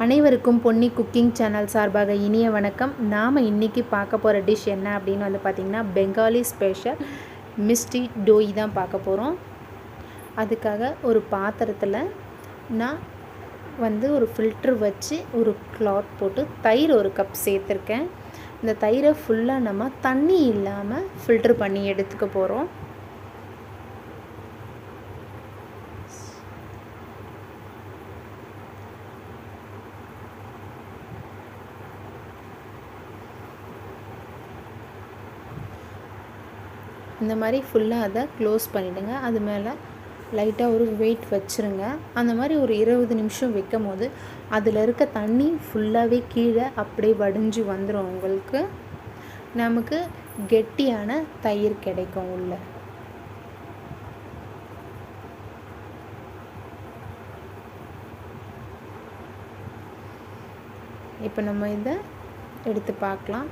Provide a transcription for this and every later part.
அனைவருக்கும் Ponni cooking channel சார்பாக இனிய வணக்கம். நாம் இன்றைக்கி பார்க்க போகிற டிஷ் என்ன அப்படின்னு வந்து பார்த்திங்கன்னா பெங்காலி ஸ்பெஷல் மிஸ்டி டோய் தான் பார்க்க போகிறோம். அதுக்காக ஒரு பாத்திரத்தில் நான் வந்து ஒரு ஃபில்ட்ரு வச்சு ஒரு கிளாத் போட்டு தயிர் ஒரு கப் சேர்த்துருக்கேன். இந்த தயிரை ஃபுல்லாக நம்ம தண்ணி இல்லாமல் ஃபில்ட்ரு பண்ணி எடுத்துக்க போகிறோம். இந்த மாதிரி ஃபுல்லாக அதை க்ளோஸ் பண்ணிவிடுங்க. அது மேலே லைட்டாக ஒரு வெயிட் வச்சுருங்க. அந்த மாதிரி ஒரு 20 நிமிஷம் வைக்கும் போது அதில் இருக்க தண்ணி ஃபுல்லாகவே கீழே அப்படியே வடிஞ்சு வந்துடும். உங்களுக்கு நமக்கு கெட்டியான தயிர் கிடைக்கும் உள்ள. இப்போ நம்ம இதை எடுத்து பார்க்கலாம்.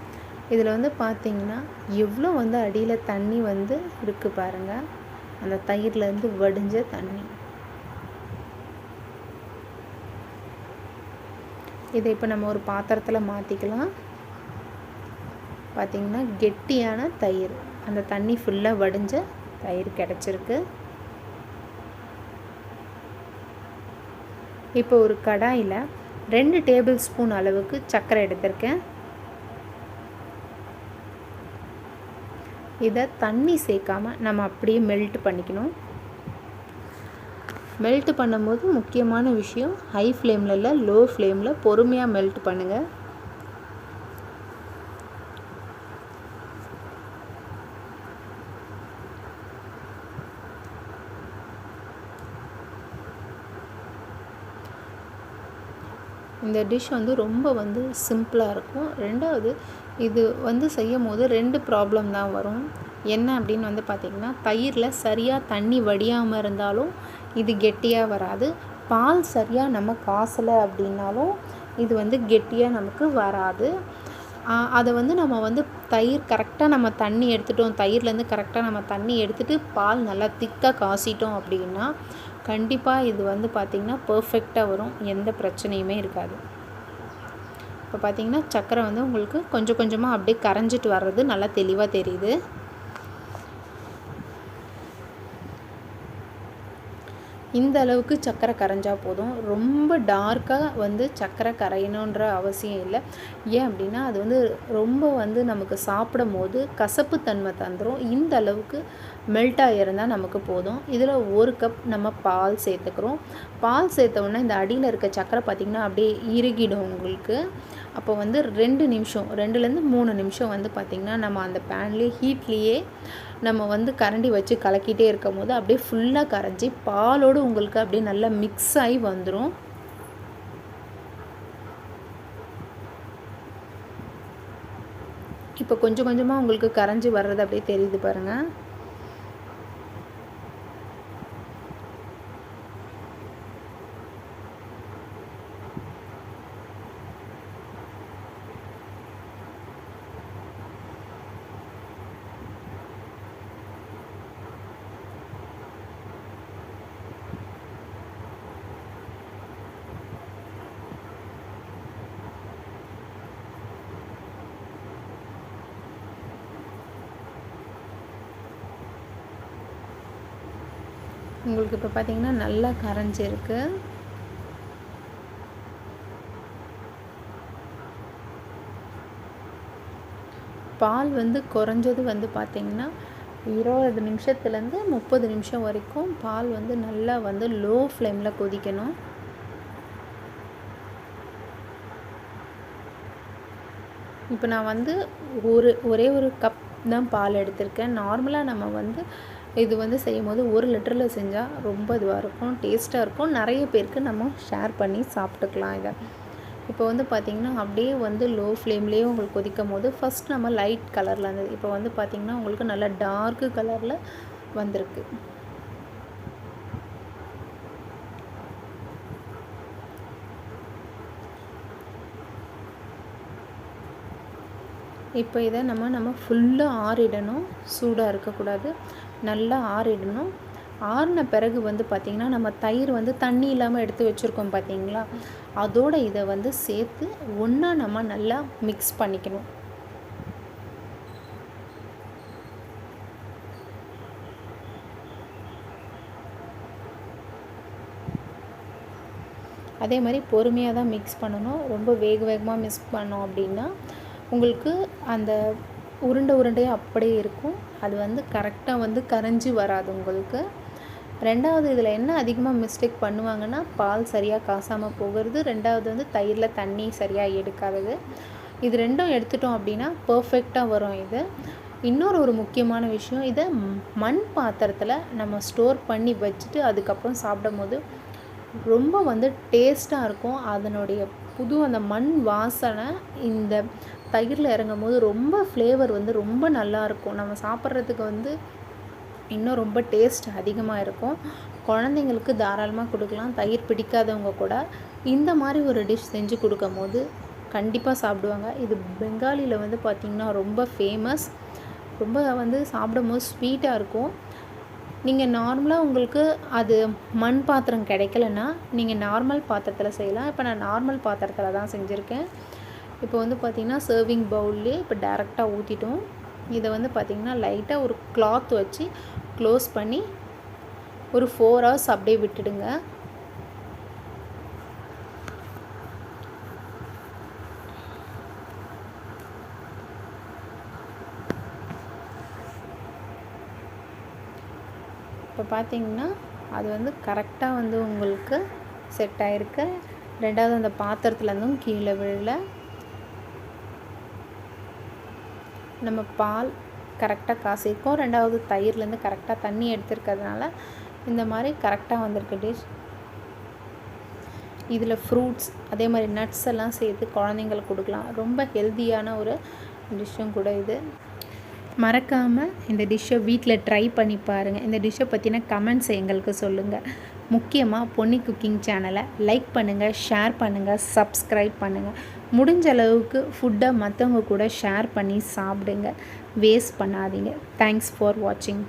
இதில் வந்து பார்த்திங்கன்னா எவ்வளோ வந்து அடியில் தண்ணி வந்து இருக்குது பாருங்கள், அந்த தயிர்லேருந்து வடிஞ்ச தண்ணி. இதை இப்போ நம்ம ஒரு பாத்திரத்தில் மாற்றிக்கலாம். பார்த்திங்கன்னா கெட்டியான தயிர், அந்த தண்ணி ஃபுல்லாக வடிஞ்ச தயிர் கிடச்சிருக்கு. இப்போ ஒரு கடாயில் 2 டேபிள் ஸ்பூன் அளவுக்கு சர்க்கரை எடுத்திருக்கேன். இதை தண்ணி சேர்க்காமல் நம்ம அப்படியே மெல்ட் பண்ணிக்கணும். மெல்ட் பண்ணும்போது முக்கியமான விஷயம், ஹை ஃப்ளேமில் இல்லை, லோ ஃப்ளேமில் பொறுமையாக மெல்ட் பண்ணுங்கள். இந்த டிஷ் வந்து ரொம்ப வந்து சிம்பிளாக இருக்கும். ரெண்டாவது, இது வந்து செய்யும் போது 2 ப்ராப்ளம் தான் வரும். என்ன அப்படின்னு வந்து பார்த்திங்கன்னா, தயிரில் சரியாக தண்ணி வடியாமல் இருந்தாலும் இது கெட்டியாக வராது. பால் சரியாக நம்ம காசலை அப்படின்னாலும் இது வந்து கெட்டியாக நமக்கு வராது. அதை வந்து நம்ம வந்து தயிர் கரெக்டாக நம்ம தண்ணி எடுத்துட்டோம், தயிர்லேருந்து கரெக்டாக நம்ம தண்ணி எடுத்துகிட்டு பால் நல்லா திக்காக காசிட்டோம் அப்படின்னா கண்டிப்பாக இது வந்து பார்த்திங்கன்னா பர்ஃபெக்டாக வரும், எந்த பிரச்சனையுமே இருக்காது. இப்போ பார்த்திங்கன்னா சர்க்கரை வந்து உங்களுக்கு கொஞ்சம் கொஞ்சமாக அப்படியே கரைஞ்சிட்டு வர்றது நல்லா தெளிவாக தெரியுது. இந்த அளவுக்கு சர்க்கரை கரைஞ்சால் போதும். ரொம்ப டார்க்காக வந்து சர்க்கரை கரையணுன்ற அவசியம் இல்லை. ஏன் அப்படின்னா அது வந்து ரொம்ப வந்து நமக்கு சாப்பிடும் போது கசப்பு தன்மை தந்துடும். இந்த அளவுக்கு மெல்ட்டாக இருந்தால் நமக்கு போதும். இதில் 1 கப் நம்ம பால் சேர்த்துக்கிறோம். பால் சேர்த்த உடனே இந்த அடியில் இருக்க சர்க்கரை பார்த்திங்கன்னா அப்படியே இறுகிடும் உங்களுக்கு. அப்போ வந்து 2 நிமிஷம் 2லேருந்து 3 நிமிஷம் வந்து பார்த்திங்கன்னா நம்ம அந்த பேன்லேயே ஹீட்லேயே நம்ம வந்து கரண்டி வச்சு கலக்கிட்டே இருக்கும் போது அப்படியே ஃபுல்லாக கரைஞ்சி பாலோடு உங்களுக்கு அப்படியே நல்லா மிக்ஸ் ஆகி வந்துடும். இப்போ கொஞ்சம் கொஞ்சமாக உங்களுக்கு கரைஞ்சி வர்றது அப்படியே தெரியுது பாருங்கள். உங்களுக்கு இப்போ பார்த்திங்கன்னா நல்லா கரைஞ்சிருக்கு. பால் வந்து குறைஞ்சது வந்து பார்த்திங்கன்னா 20 நிமிஷத்துலேருந்து 30 நிமிஷம் வரைக்கும் பால் வந்து நல்லா வந்து லோ ஃப்ளேமில் கொதிக்கணும். இப்போ நான் வந்து ஒரே ஒரு கப் தான் பால் எடுத்திருக்கேன். நார்மலாக நம்ம வந்து இது வந்து செய்யும் போது 1 லிட்டரில் செஞ்சால் ரொம்ப இதுவாக இருக்கும், டேஸ்ட்டாக இருக்கும். நிறைய பேருக்கு நம்ம ஷேர் பண்ணி சாப்பிட்டுக்கலாம் இதை. இப்போ வந்து பார்த்திங்கன்னா அப்படியே வந்து லோ ஃப்ளேம்லேயே உங்களுக்கு கொதிக்கும் போது ஃபஸ்ட் நம்ம லைட் கலரில் இருந்தது, இப்போ வந்து பார்த்திங்கன்னா உங்களுக்கு நல்லா டார்க்கு கலரில் வந்திருக்கு. இப்போ இதை நம்ம ஃபுல்லாக ஆறிடணும். சூடாக இருக்கக்கூடாது, நல்லா ஆறிடணும். ஆறின பிறகு வந்து பார்த்திங்கன்னா நம்ம தயிர் வந்து தண்ணி இல்லாமல் எடுத்து வச்சுருக்கோம் பார்த்திங்களா, அதோட இதை வந்து சேர்த்து ஒன்றா நம்ம நல்லா மிக்ஸ் பண்ணிக்கணும். அதே மாதிரி பொறுமையாக தான் மிக்ஸ் பண்ணணும். ரொம்ப வேகமாக மிக்ஸ் பண்ணோம் அப்படின்னா உங்களுக்கு அந்த உருண்டையாக அப்படியே இருக்கும். அது வந்து கரெக்டாக வந்து கரைஞ்சி வராது உங்களுக்கு. ரெண்டாவது இதில் என்ன அதிகமாக மிஸ்டேக் பண்ணுவாங்கன்னா, பால் சரியாக காசாமல் போகிறது. ரெண்டாவது வந்து தயிரில் தண்ணி சரியாக எடுக்காதது. இது ரெண்டும் எடுத்துட்டோம் அப்படின்னா பர்ஃபெக்டாக வரும் இது. இன்னொரு ஒரு முக்கியமான விஷயம், இதை மண் பாத்திரத்தில் நம்ம ஸ்டோர் பண்ணி வச்சுட்டு அதுக்கப்புறம் சாப்பிடும் போது ரொம்ப வந்து டேஸ்ட்டாக இருக்கும். அதனுடைய அந்த மண் வாசனை இந்த தயிரில் இறங்கும் போது ரொம்ப ஃப்ளேவர் வந்து ரொம்ப நல்லாயிருக்கும். நம்ம சாப்பிட்றதுக்கு வந்து இன்னும் ரொம்ப டேஸ்ட் அதிகமாக இருக்கும். குழந்தைங்களுக்கு தாராளமாக கொடுக்கலாம். தயிர் பிடிக்காதவங்க கூட இந்த மாதிரி ஒரு டிஷ் செஞ்சு கொடுக்கும் போது கண்டிப்பாக சாப்பிடுவாங்க. இது பெங்காலியில் வந்து பார்த்திங்கன்னா ரொம்ப ஃபேமஸ். ரொம்ப வந்து சாப்பிடும் போது ஸ்வீட்டாக இருக்கும். நீங்கள் நார்மலாக உங்களுக்கு அது மண் பாத்திரம் கிடைக்கலன்னா நீங்கள் நார்மல் பாத்திரத்தில் செய்யலாம். இப்போ நான் நார்மல் பாத்திரத்தில் தான் செஞ்சுருக்கேன். இப்போ வந்து பார்த்திங்கன்னா சர்விங் பவுல்லே இப்போ டேரெக்டாக ஊற்றிட்டோம். இதை வந்து பார்த்திங்கன்னா லைட்டாக ஒரு கிளாத் வச்சு க்ளோஸ் பண்ணி ஒரு 4 hours அப்படியே விட்டுடுங்க. இப்போ பார்த்திங்கன்னா அது வந்து கரெக்டாக வந்து உங்களுக்கு செட் ஆகிருக்கு. ரெண்டாவது அந்த பாத்திரத்துலேருந்தும் கீழே விழல. நம்ம பால் கரெக்டாக காசிருக்கோம். ரெண்டாவது தயிர்லேருந்து கரெக்டாக தண்ணி எடுத்துருக்கிறதுனால இந்த மாதிரி கரெக்டாக வந்திருக்கு டிஷ். இதில் ஃப்ரூட்ஸ் அதே மாதிரி நட்ஸ் எல்லாம் சேர்த்து குழந்தைங்களுக்கு கொடுக்கலாம். ரொம்ப ஹெல்த்தியான ஒரு டிஷ்ஷும் கூட இது. மறக்காமல் இந்த டிஷ்ஷை வீட்டில் ட்ரை பண்ணி பாருங்கள். இந்த டிஷ்ஷை பற்றின கமெண்ட்ஸ் எங்களுக்கு சொல்லுங்கள். முக்கியமாக பொன்னி குக்கிங் சேனலை லைக் பண்ணுங்கள், ஷேர் பண்ணுங்கள், சப்ஸ்கிரைப் பண்ணுங்கள். முடிஞ்ச அளவுக்கு ஃபுட்டை மற்றவங்க கூட ஷேர் பண்ணி சாப்பிடுங்க. வேஸ்ட் பண்ணாதீங்க. தேங்க்ஸ் ஃபார் வாட்சிங்.